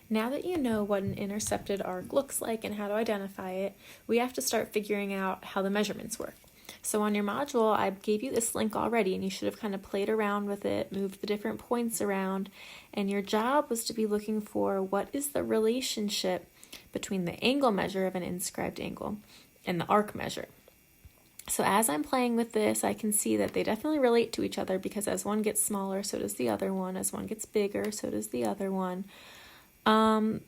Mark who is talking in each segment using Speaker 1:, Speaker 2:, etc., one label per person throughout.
Speaker 1: Now that you know what an intercepted arc looks like and how to identify it, we have to start figuring out how the measurements work. So on your module, I gave you this link already, and you should have kind of played around with it, moved the different points around, and your job was to be looking for what is the relationship between the angle measure of an inscribed angle and the arc measure. So as I'm playing with this, I can see that they definitely relate to each other, because as one gets smaller, so does the other one. As one gets bigger, so does the other one. And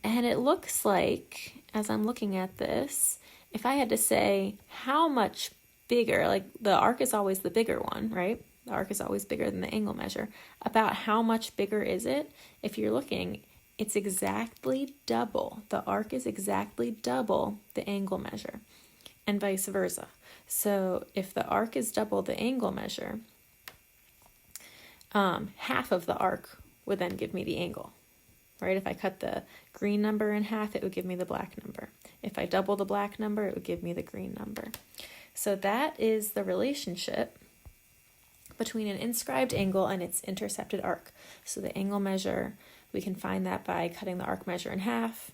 Speaker 1: it looks like, as I'm looking at this, if I had to say how much bigger, like the arc is always the bigger one, right? The arc is always bigger than the angle measure. About how much bigger is it? If you're looking, it's exactly double. The arc is exactly double the angle measure, and vice versa. So if the arc is double the angle measure, half of the arc would then give me the angle, right? If I cut the green number in half, it would give me the black number. If I double the black number, it would give me the green number. So that is the relationship between an inscribed angle and its intercepted arc. So the angle measure, we can find that by cutting the arc measure in half.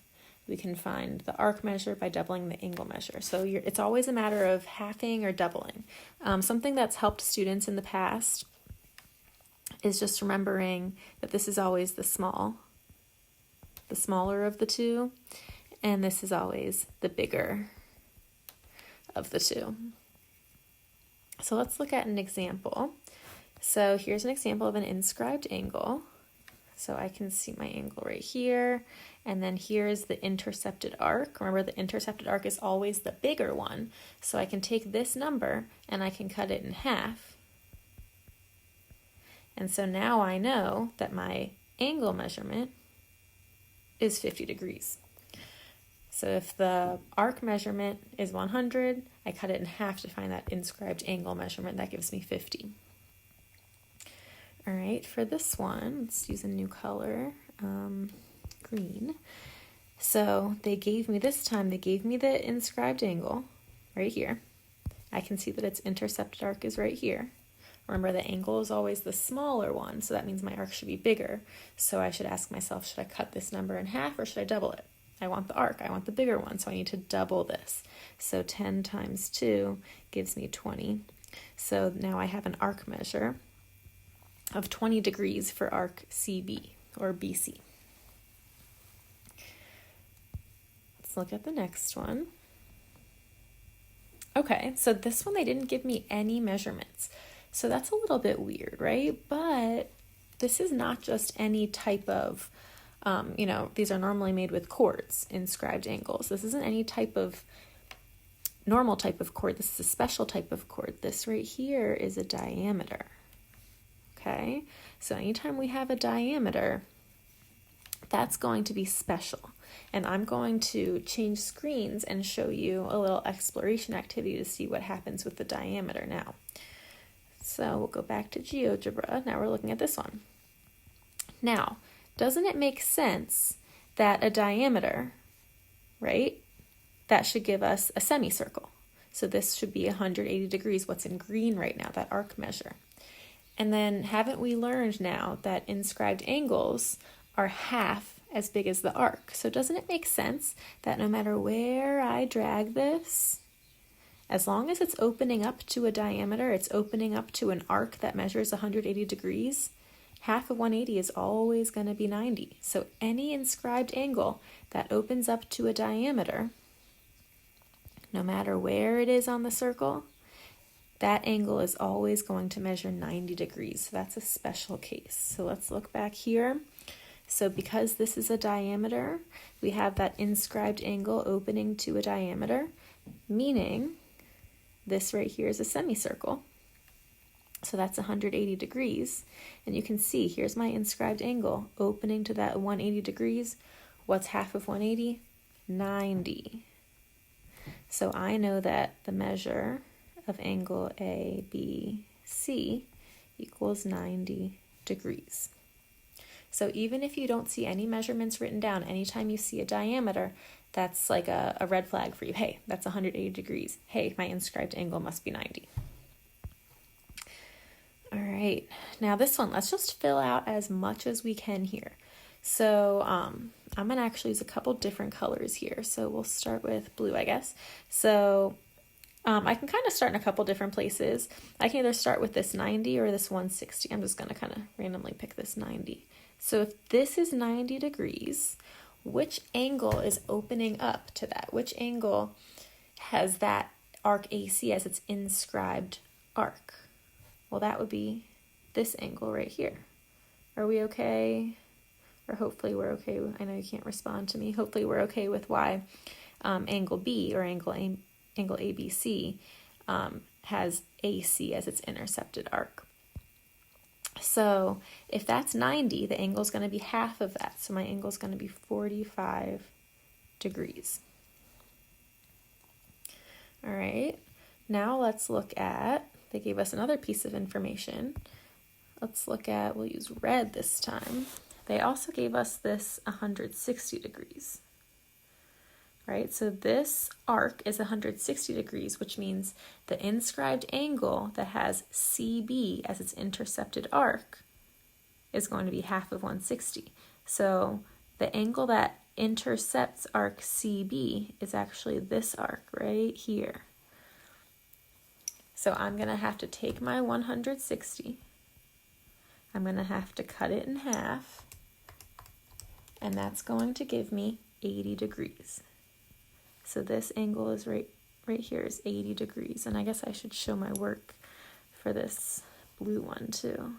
Speaker 1: We can find the arc measure by doubling the angle measure. So it's always a matter of halving or doubling. Something that's helped students in the past is just remembering that this is always the smaller of the two, and this is always the bigger of the two. So let's look at an example. So here's an example of an inscribed angle. So I can see my angle right here, and then here's the intercepted arc. Remember, the intercepted arc is always the bigger one. So I can take this number and I can cut it in half. And so now I know that my angle measurement is 50 degrees. So if the arc measurement is 100, I cut it in half to find that inscribed angle measurement. That gives me 50. All right, for this one, let's use a new color, green. So they gave me the inscribed angle right here. I can see that its intercepted arc is right here. Remember, the angle is always the smaller one, so that means my arc should be bigger. So I should ask myself, should I cut this number in half or should I double it? I want the arc, I want the bigger one, so I need to double this. So 10 times 2 gives me 20. So now I have an arc measure of 20 degrees for arc CB or BC. Let's look at the next one. Okay, so this one they didn't give me any measurements. So that's a little bit weird, right? But this is not just any type of, these are normally made with chords, inscribed angles. This isn't any type of normal type of chord. This is a special type of chord. This right here is a diameter. Okay, so anytime we have a diameter, that's going to be special. And I'm going to change screens and show you a little exploration activity to see what happens with the diameter now. So we'll go back to GeoGebra. Now we're looking at this one. Now, doesn't it make sense that a diameter, right, that should give us a semicircle? So this should be 180 degrees, what's in green right now, that arc measure. And then haven't we learned now that inscribed angles are half as big as the arc? So doesn't it make sense that no matter where I drag this, as long as it's opening up to a diameter, it's opening up to an arc that measures 180 degrees, half of 180 is always going to be 90. So any inscribed angle that opens up to a diameter, no matter where it is on the circle, that angle is always going to measure 90 degrees. So that's a special case. So let's look back here. So because this is a diameter, we have that inscribed angle opening to a diameter, meaning this right here is a semicircle. So that's 180 degrees. And you can see, here's my inscribed angle opening to that 180 degrees. What's half of 180? 90. So I know that the measure of angle ABC equals 90 degrees. So even if you don't see any measurements written down, anytime you see a diameter, that's like a red flag for you. Hey, that's 180 degrees. Hey, my inscribed angle must be 90. All right, now this one, let's just fill out as much as we can here. So I'm going to actually use a couple different colors here. So we'll start with blue, I guess. So I can kind of start in a couple different places. I can either start with this 90 or this 160. I'm just going to kind of randomly pick this 90. So if this is 90 degrees, which angle is opening up to that? Which angle has that arc AC as its inscribed arc? Well, that would be this angle right here. Are we okay? Or hopefully we're okay. I know you can't respond to me. Hopefully we're okay with why angle B or angle ABC has AC as its intercepted arc. So if that's 90, the angle is going to be half of that. So my angle is going to be 45 degrees. All right, now let's look at, they gave us another piece of information. Let's look at, we'll use red this time. They also gave us this 160 degrees. Right, so this arc is 160 degrees, which means the inscribed angle that has CB as its intercepted arc is going to be half of 160. So the angle that intercepts arc CB is actually this arc right here. So I'm going to have to take my 160, I'm going to have to cut it in half, and that's going to give me 80 degrees. So this angle is right here is 80 degrees. And I guess I should show my work for this blue one too.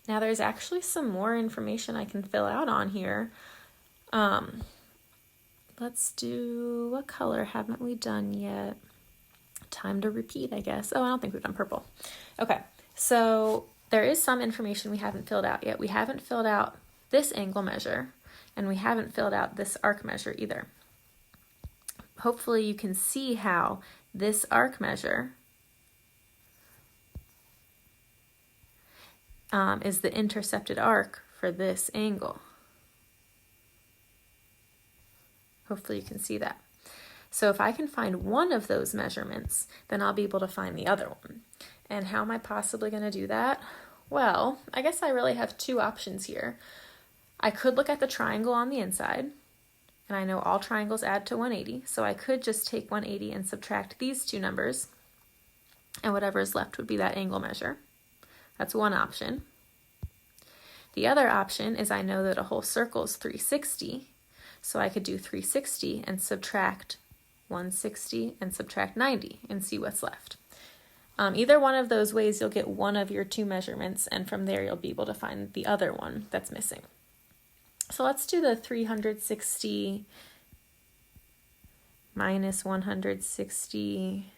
Speaker 1: Now there's actually some more information I can fill out on here. Let's do, what color haven't we done yet? Time to repeat, I guess. Oh, I don't think we've done purple. Okay, so there is some information we haven't filled out yet. We haven't filled out this angle measure, and we haven't filled out this arc measure either. Hopefully you can see how this arc measure is the intercepted arc for this angle. Hopefully you can see that. So if I can find one of those measurements, then I'll be able to find the other one. And how am I possibly going to do that? Well, I guess I really have two options here. I could look at the triangle on the inside, and I know all triangles add to 180, so I could just take 180 and subtract these two numbers, and whatever is left would be that angle measure. That's one option. The other option is I know that a whole circle is 360, so I could do 360 and subtract 160 and subtract 90 and see what's left. Either one of those ways, you'll get one of your two measurements, and from there you'll be able to find the other one that's missing. So let's do the 360 minus 160.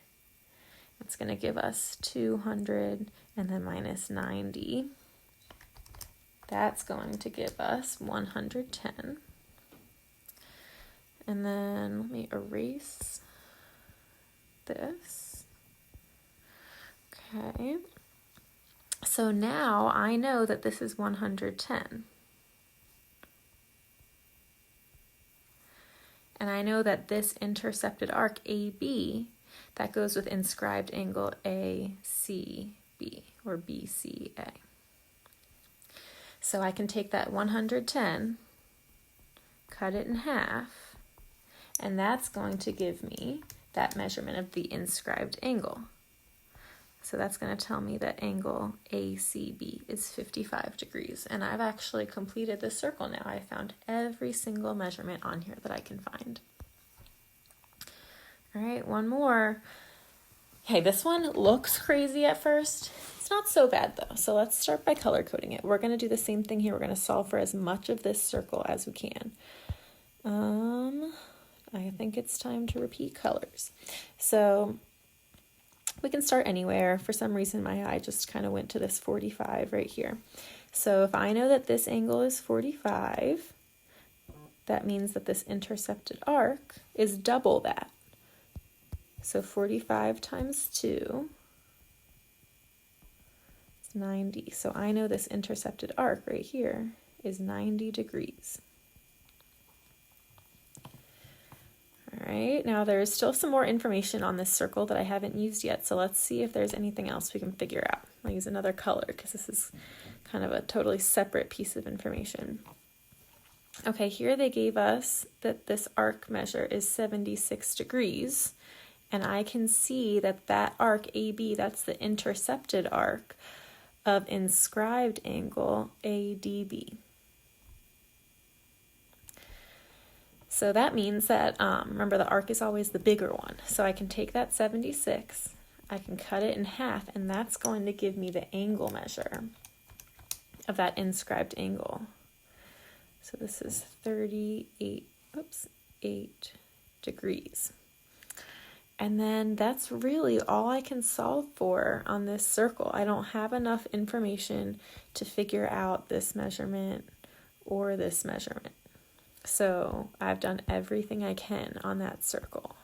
Speaker 1: It's going to give us 200, and then minus 90. That's going to give us 110. And then let me erase this. Okay. So now I know that this is 110. And I know that this intercepted arc AB, that goes with inscribed angle ACB or BCA. So I can take that 110, cut it in half, and that's going to give me that measurement of the inscribed angle. So that's going to tell me that angle ACB is 55 degrees. And I've actually completed this circle now. I found every single measurement on here that I can find. All right, one more. Okay, this one looks crazy at first. It's not so bad though. So let's start by color coding it. We're going to do the same thing here. We're going to solve for as much of this circle as we can. I think it's time to repeat colors. So we can start anywhere. For some reason, my eye just kind of went to this 45 right here. So if I know that this angle is 45, that means that this intercepted arc is double that. So 45 times 2 is 90. So I know this intercepted arc right here is 90 degrees. All All right, now there's still some more information on this circle that I haven't used yet, so let's see if there's anything else we can figure out. I'll use another color because this is kind of a totally separate piece of information. Okay, here they gave us that this arc measure is 76 degrees, and I can see that that arc AB, that's the intercepted arc of inscribed angle ADB. So that means that, remember, the arc is always the bigger one. So I can take that 76, I can cut it in half, and that's going to give me the angle measure of that inscribed angle. So this is 8 degrees. And then that's really all I can solve for on this circle. I don't have enough information to figure out this measurement or this measurement. So I've done everything I can on that circle.